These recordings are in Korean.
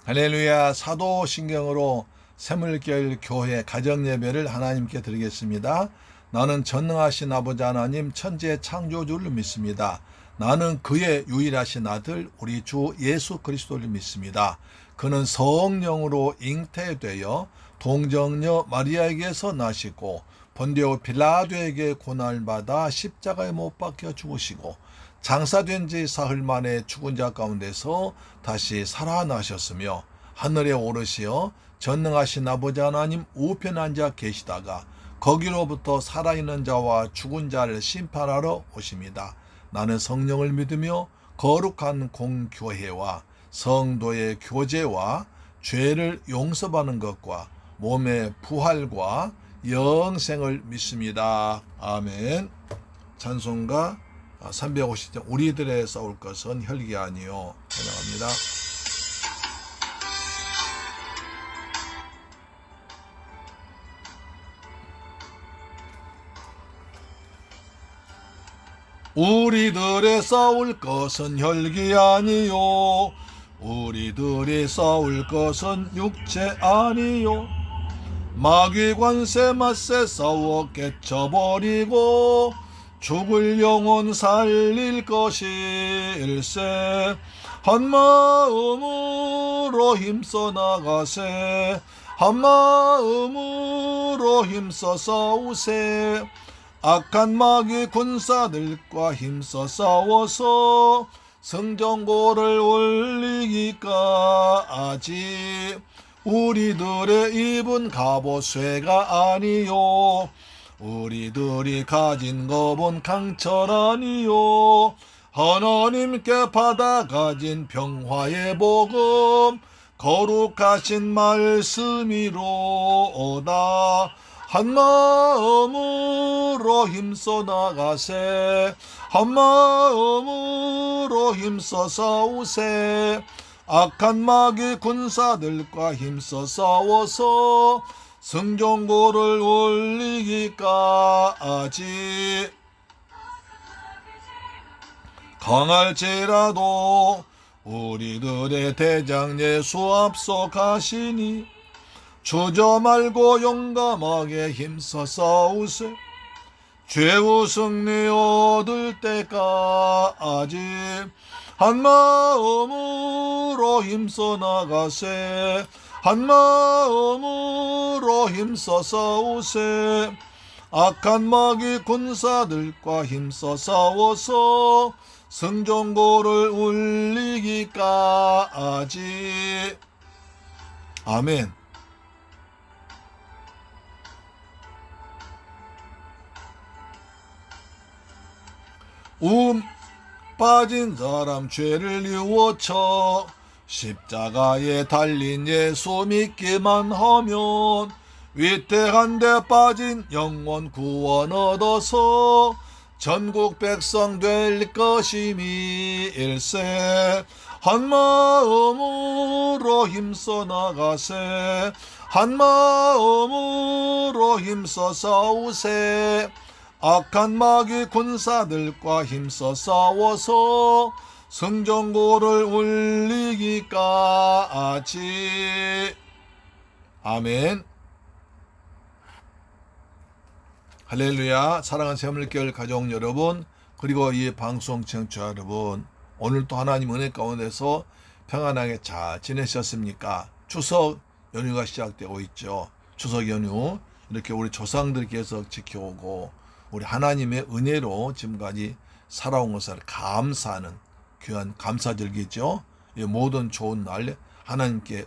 할렐루야. 사도신경으로 새물결 교회 가정예배를 하나님께 드리겠습니다. 나는 전능하신 아버지 하나님 천지의 창조주를 믿습니다. 나는 그의 유일하신 아들 우리 주 예수 그리스도를 믿습니다. 그는 성령으로 잉태되어 동정녀 마리아에게서 나시고 본디오 빌라도에게 고난받아 십자가에 못 박혀 죽으시고 장사된 지 사흘 만에 죽은 자 가운데서 다시 살아나셨으며 하늘에 오르시어 전능하신 아버지 하나님 우편에 앉아 계시다가 거기로부터 살아있는 자와 죽은 자를 심판하러 오십니다. 나는 성령을 믿으며 거룩한 공교회와 성도의 교제와 죄를 용서받는 것과 몸의 부활과 영생을 믿습니다. 아멘. 찬송가 350장 우리들의 싸울 것은 혈기 아니요. 찬양합니다. 우리들의 싸울 것은 혈기 아니요. 우리들이 싸울 것은 육체 아니요. 마귀 관세 맞세 싸워 깨쳐버리고 죽을 영혼 살릴 것일세. 한마음으로 힘써 나가세. 한마음으로 힘써 싸우세. 악한 마귀 군사들과 힘써 싸워서 성전고를 올리기까지. 우리들의 입은 갑옷쇠가 아니요. 우리들이 가진 겁은 강철 아니요. 하나님께 받아 가진 평화의 복음 거룩하신 말씀이로다. 한마음으로 힘써 나가세. 한마음으로 힘써 싸우세. 악한 마귀 군사들과 힘써 싸워서 성전고를 올리기까지. 강할지라도 우리들의 대장 예수 앞서 가시니 주저 말고 용감하게 힘써 싸우세. 죄우 승리 얻을 때까지. 한마음으로 힘써 나가세. 한마음으로 힘써 싸우세. 악한 마귀 군사들과 힘써 싸워서 성전고를 울리기까지. 아멘. 빠진 사람 죄를 뉘우쳐 십자가에 달린 예수 믿기만 하면 위태한 데 빠진 영원 구원 얻어서 전국 백성 될 것임일세. 한마음으로 힘써 나가세. 한마음으로 힘써 싸우세. 악한 마귀 군사들과 힘써 싸워서 성전고를 울리기까지. 아멘. 할렐루야. 사랑하는 새물결 가족 여러분, 그리고 이 방송 청취자 여러분, 오늘 또 하나님 은혜 가운데서 평안하게 잘 지내셨습니까? 추석 연휴가 시작되고 있죠. 추석 연휴 이렇게 우리 조상들께서 지켜오고 우리 하나님의 은혜로 지금까지 살아온 것을 감사하는 귀한 감사절기죠. 이 모든 좋은 날 하나님께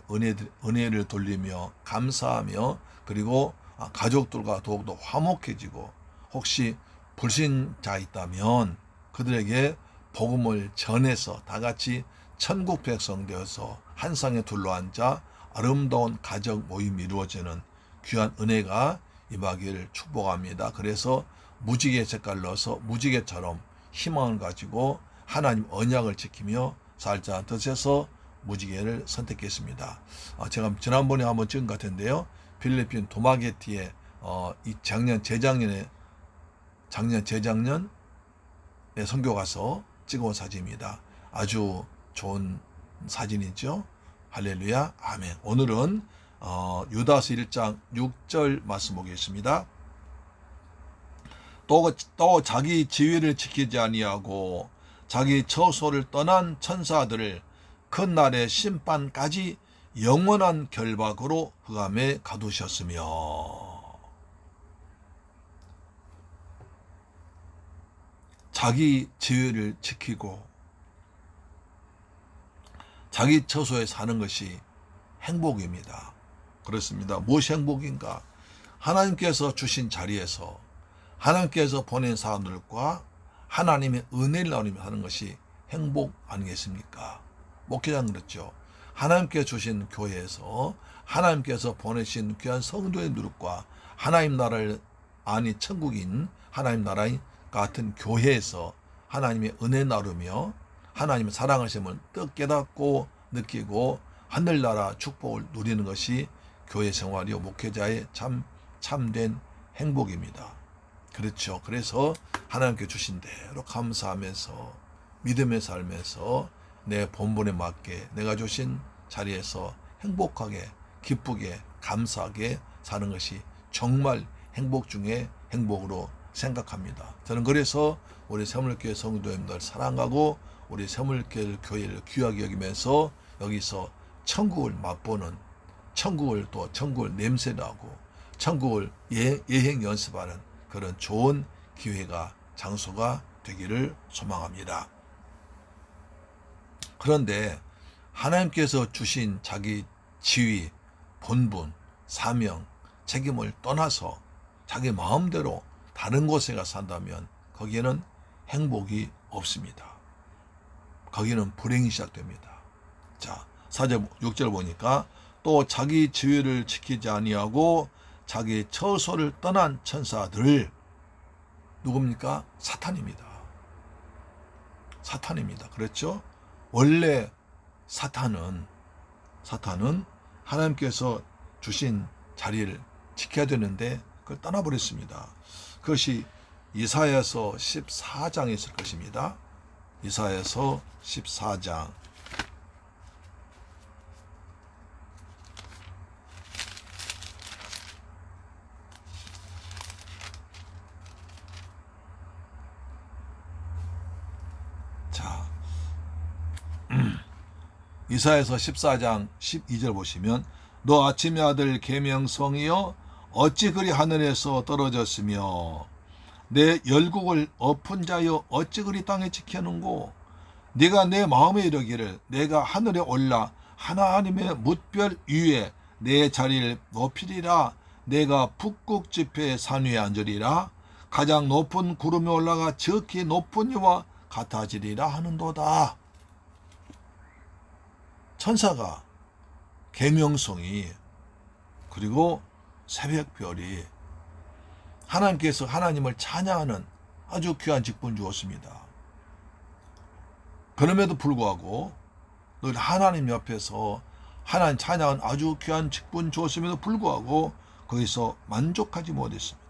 은혜를 돌리며 감사하며, 그리고 가족들과 더욱더 화목해지고, 혹시 불신자 있다면 그들에게 복음을 전해서 다 같이 천국 백성 되어서 한 상에 둘러앉아 아름다운 가족 모임이 이루어지는 귀한 은혜가 임하기를 축복합니다. 그래서 무지개 색깔을 넣어서 무지개처럼 희망을 가지고 하나님 언약을 지키며 살자 뜻에서 무지개를 선택했습니다. 제가 지난번에 한번 찍은 것 같은데요. 필리핀 도마게티에 이 재작년에 선교 가서 찍어온 사진입니다. 아주 좋은 사진이죠. 할렐루야. 아멘. 오늘은 유다서 1장 6절 말씀 보겠습니다. 또 자기 지위를 지키지 아니하고 자기 처소를 떠난 천사들을 큰 날의 심판까지 영원한 결박으로 흑암에 가두셨으며. 자기 지위를 지키고 자기 처소에 사는 것이 행복입니다. 그렇습니다. 무엇이 행복인가? 하나님께서 주신 자리에서 하나님께서 보낸 사람들과 하나님의 은혜를 나누며 하는 것이 행복 아니겠습니까? 목회자는 그렇죠. 하나님께 주신 교회에서 하나님께서 보내신 귀한 성도들과 하나님 나라를 아니 천국인 하나님 나라인 같은 교회에서 하나님의 은혜 나누며 하나님의 사랑하심을 뜻 깨닫고 느끼고 하늘나라 축복을 누리는 것이 교회 생활이요 목회자의 참된 행복입니다. 그렇죠. 그래서 하나님께 주신 대로 감사하면서 믿음의 삶에서 내 본분에 맞게 내가 주신 자리에서 행복하게 기쁘게 감사하게 사는 것이 정말 행복 중에 행복으로 생각합니다. 저는 그래서 우리 새물교회 성도님들 사랑하고 우리 새물교회 교회를 귀하게 여기면서 여기서 천국을 맛보는 천국을 냄새나고 천국을 예행 연습하는 그런 좋은 기회가 장소가 되기를 소망합니다. 그런데 하나님께서 주신 자기 지위, 본분, 사명, 책임을 떠나서 자기 마음대로 다른 곳에 가 산다면 거기에는 행복이 없습니다. 거기는 불행이 시작됩니다. 자, 4절 6절 보니까 또 자기 지위를 지키지 아니하고 자기 처소를 떠난 천사들 누굽니까? 사탄입니다. 사탄입니다. 그렇죠? 원래 사탄은 하나님께서 주신 자리를 지켜야 되는데 그걸 떠나버렸습니다. 그것이 이사야서 14장에 있을 것입니다. 이사야서 14장 이사야서 14장 12절 보시면 너 아침의 아들 계명성이여 어찌 그리 하늘에서 떨어졌으며 내 열국을 엎은 자여 어찌 그리 땅에 지켰는고 네가 내 마음에 이르기를 내가 하늘에 올라 하나님의 뭇별 위에 내 자리를 높이리라 내가 북극 지폐 산 위에 앉으리라 가장 높은 구름에 올라가 지극히 높은 이와 같아지리라 하는도다. 천사가 계명성이 그리고 새벽별이 하나님께서 하나님을 찬양하는 아주 귀한 직분 주었습니다. 그럼에도 불구하고 늘 하나님 옆에서 하나님 찬양한 아주 귀한 직분 주었음에도 불구하고 거기서 만족하지 못했습니다.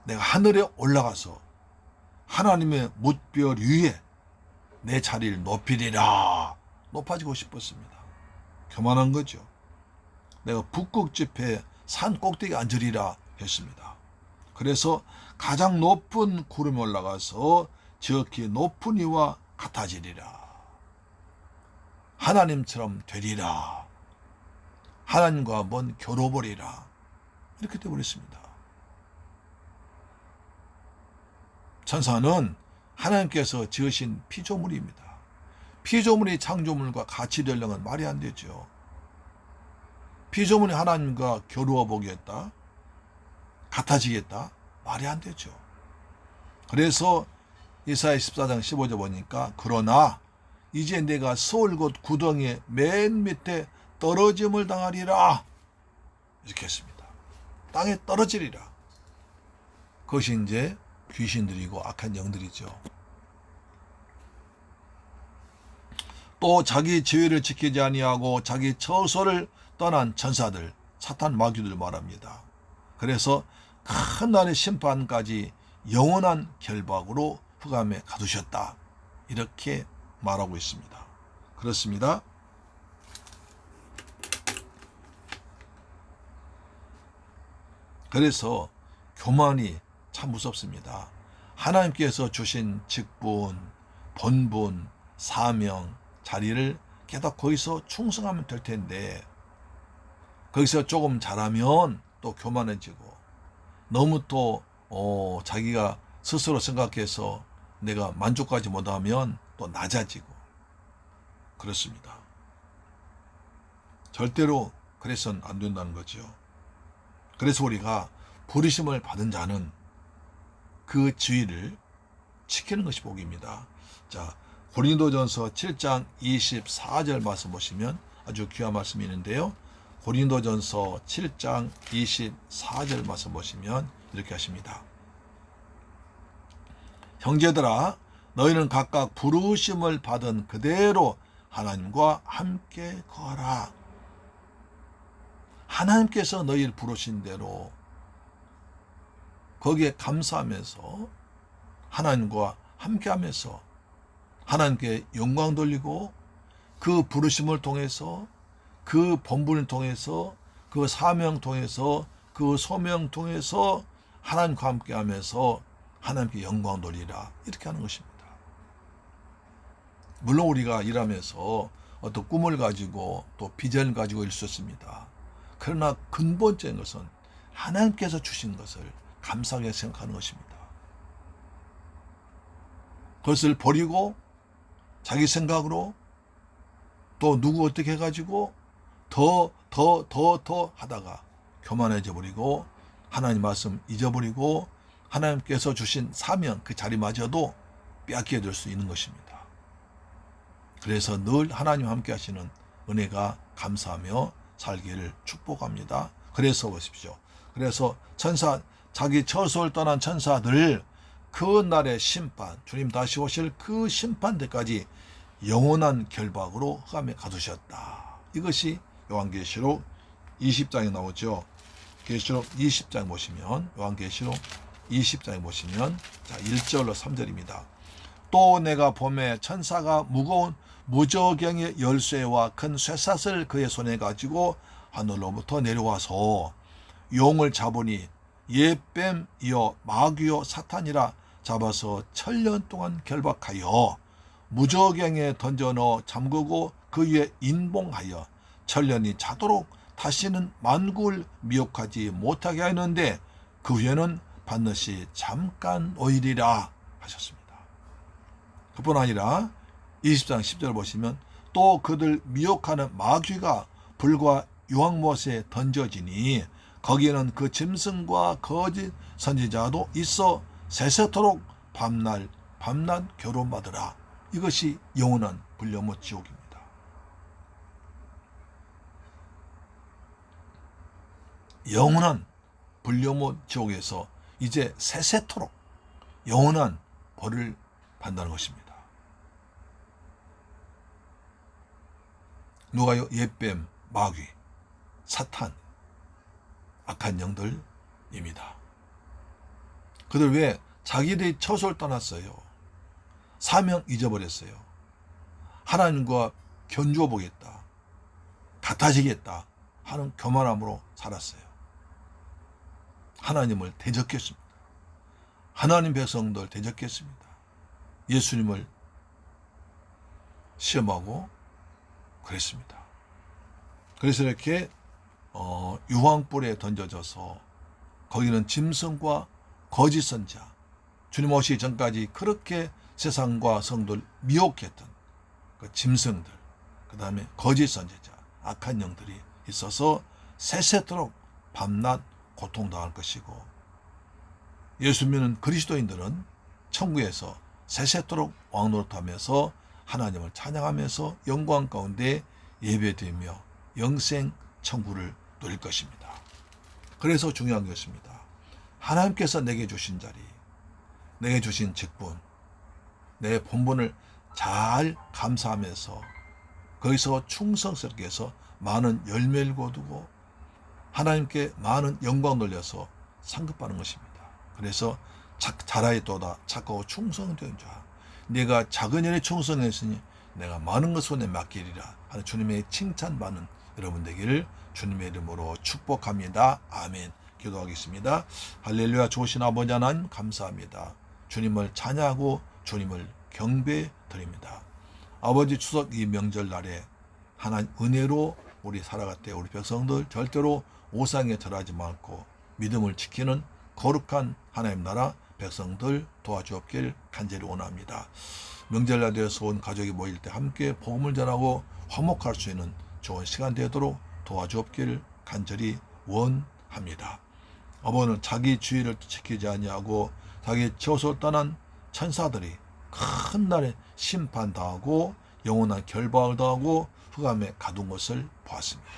내가 하늘에 올라가서 하나님의 뭇별 위에 내 자리를 높이리라. 높아지고 싶었습니다. 교만한 거죠. 내가 북극 지폐 산 꼭대기에 앉으리라 했습니다. 그래서 가장 높은 구름에 올라가서 지극히 높은 이와 같아지리라. 하나님처럼 되리라. 하나님과 한번 겨뤄보리라. 이렇게 되어버렸습니다. 천사는 하나님께서 지으신 피조물입니다. 피조물이 창조물과 같이 되려면 말이 안 되죠. 피조물이 하나님과 겨루어 보겠다, 같아지겠다, 말이 안 되죠. 그래서 이사야 14장 15절 보니까 그러나 이제 내가 서울 곧 구덩이의 맨 밑에 떨어짐을 당하리라 이렇게 했습니다. 땅에 떨어지리라. 그것이 이제 귀신들이고 악한 영들이죠. 또 자기 지위를 지키지 아니하고 자기 처소를 떠난 천사들, 사탄 마귀들 말합니다. 그래서 큰 날의 심판까지 영원한 결박으로 흑암에 가두셨다. 이렇게 말하고 있습니다. 그렇습니다. 그래서 교만이 참 무섭습니다. 하나님께서 주신 직분, 본분, 사명, 자리를 계속 거기서 충성하면 될 텐데 거기서 조금 잘하면 또 교만해지고 너무 또 자기가 스스로 생각해서 내가 만족하지 못하면 또 낮아지고 그렇습니다. 절대로 그래서는 안 된다는 거죠. 그래서 우리가 부르심을 받은 자는 그 지위를 지키는 것이 복입니다. 자, 고린도전서 7장 24절 말씀 보시면 아주 귀한 말씀이 있는데요. 고린도전서 7장 24절 말씀 보시면 이렇게 하십니다. 형제들아, 너희는 각각 부르심을 받은 그대로 하나님과 함께 거하라. 하나님께서 너희를 부르신 대로 거기에 감사하면서 하나님과 함께하면서 하나님께 영광 돌리고 그 부르심을 통해서 그 본분을 통해서 그 사명 통해서 그 소명 통해서 하나님과 함께하면서 하나님께 영광 돌리라 이렇게 하는 것입니다. 물론 우리가 일하면서 어떤 꿈을 가지고 또 비전을 가지고 있을 수 있습니다. 그러나 근본적인 것은 하나님께서 주신 것을 감사하게 생각하는 것입니다. 그것을 버리고 자기 생각으로 또 누구 어떻게 해가지고 더 하다가 교만해져 버리고 하나님 말씀 잊어버리고 하나님께서 주신 사명 그 자리마저도 빼앗게 될 수 있는 것입니다. 그래서 늘 하나님 함께 하시는 은혜가 감사하며 살기를 축복합니다. 그래서 보십시오. 그래서 자기 처소를 떠난 천사들 그 날의 심판, 주님 다시 오실 그 심판 때까지 영원한 결박으로 흑암에 가두셨다. 이것이 요한계시록 20장에 나오죠. 계시록 20장 보시면 요한계시록 20장에 보시면 자 1절로 3절입니다. 또 내가 봄에 천사가 무거운 무저경의 열쇠와 큰 쇠사슬을 그의 손에 가지고 하늘로부터 내려와서 용을 잡으니 옛뱀이요 마귀요 사탄이라 잡아서 1000년 동안 결박하여 무저경에 던져 넣어 잠그고 그 위에 인봉하여 1000년이 자도록 다시는 만국을 미혹하지 못하게 하였는데 그 후에는 반드시 잠깐 오일이라 하셨습니다. 그뿐 아니라 20장 10절 보시면 또 그들 미혹하는 마귀가 불과 유황못에 던져지니 거기에는 그 짐승과 거짓 선지자도 있어 세세토록 밤낮 괴로움받으라. 이것이 영원한 불려못 지옥입니다. 영원한 불려못 지옥에서 이제 세세토록 영원한 벌을 받는다는 것입니다. 누가요? 옛뱀, 마귀, 사탄, 악한 영들입니다. 그들 왜 자기들이 처소를 떠났어요. 사명 잊어버렸어요. 하나님과 견주어 보겠다. 같아지겠다 하는 교만함으로 살았어요. 하나님을 대적했습니다. 하나님 백성들 대적했습니다. 예수님을 시험하고 그랬습니다. 그래서 이렇게 유황불에 던져져서 거기는 짐승과 거짓 선지자, 주님 오시기 전까지 그렇게 세상과 성도를 미혹했던 그 짐승들, 그 다음에 거짓 선지자, 악한 영들이 있어서 세세토록 밤낮 고통당할 것이고, 예수 믿는 그리스도인들은 천국에서 세세토록 왕노릇하면서 하나님을 찬양하면서 영광 가운데 예배드리며 영생 천국을 누릴 것입니다. 그래서 중요한 것입니다. 하나님께서 내게 주신 자리, 내게 주신 직분, 내 본분을 잘 감사하면서 거기서 충성스럽게 해서 많은 열매를 거두고 하나님께 많은 영광 돌려서 상급하는 것입니다. 그래서 자라에도다 착하고 충성된 자, 내가 작은 일에 충성했으니 내가 많은 것 손에 맡기리라 하는 주님의 칭찬받는 여러분 되기를 주님의 이름으로 축복합니다. 아멘. 기도하겠습니다. 할렐루야. 좋으신 아버지 하나님 감사합니다. 주님을 찬양하고 주님을 경배 드립니다. 아버지 추석 이 명절날에 하나님 은혜로 우리 살아갈 때 우리 백성들 절대로 오상에 절하지 말고 믿음을 지키는 거룩한 하나님 나라 백성들 도와주옵길 간절히 원합니다. 명절날 되어서 온 가족이 모일 때 함께 복음을 전하고 화목할 수 있는 좋은 시간 되도록 도와주옵길 간절히 원합니다. 아버지는 자기 주의를 지키지 아니하고 자기 지어서 떠난 천사들이 큰 날에 심판당하고 영원한 결박을 당하고 흑암에 가둔 것을 보았습니다.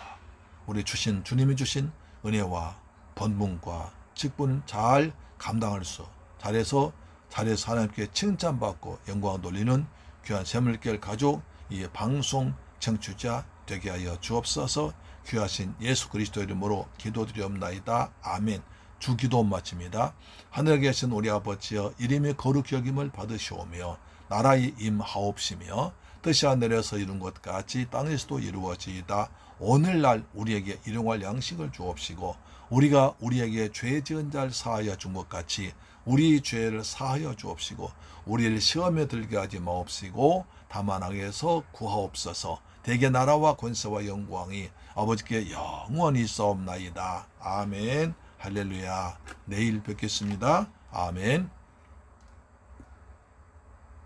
우리 주님이 주신 은혜와 번분과 직분을 잘 감당할 수 잘해서 하나님께 칭찬받고 영광 돌리는 귀한 샘물결 가족 이 방송 청취자 되게 하여 주옵소서. 귀하신 예수 그리스도 이름으로 기도드리옵나이다. 아멘. 주기도 마칩니다. 하늘에 계신 우리 아버지여 이름이 거룩히 여김을 받으시오며 나라의 임하옵시며 뜻이 하늘에서 이룬 것 같이 땅에서도 이루어지이다. 오늘날 우리에게 일용할 양식을 주옵시고 우리가 우리에게 죄 지은 자를 사하여 준 것 같이 우리 죄를 사하여 주옵시고 우리를 시험에 들게 하지 마옵시고 다만 악에서 구하옵소서. 대개 나라와 권세와 영광이 아버지께 영원히 있사옵나이다. 아멘. 할렐루야. 내일 뵙겠습니다. 아멘.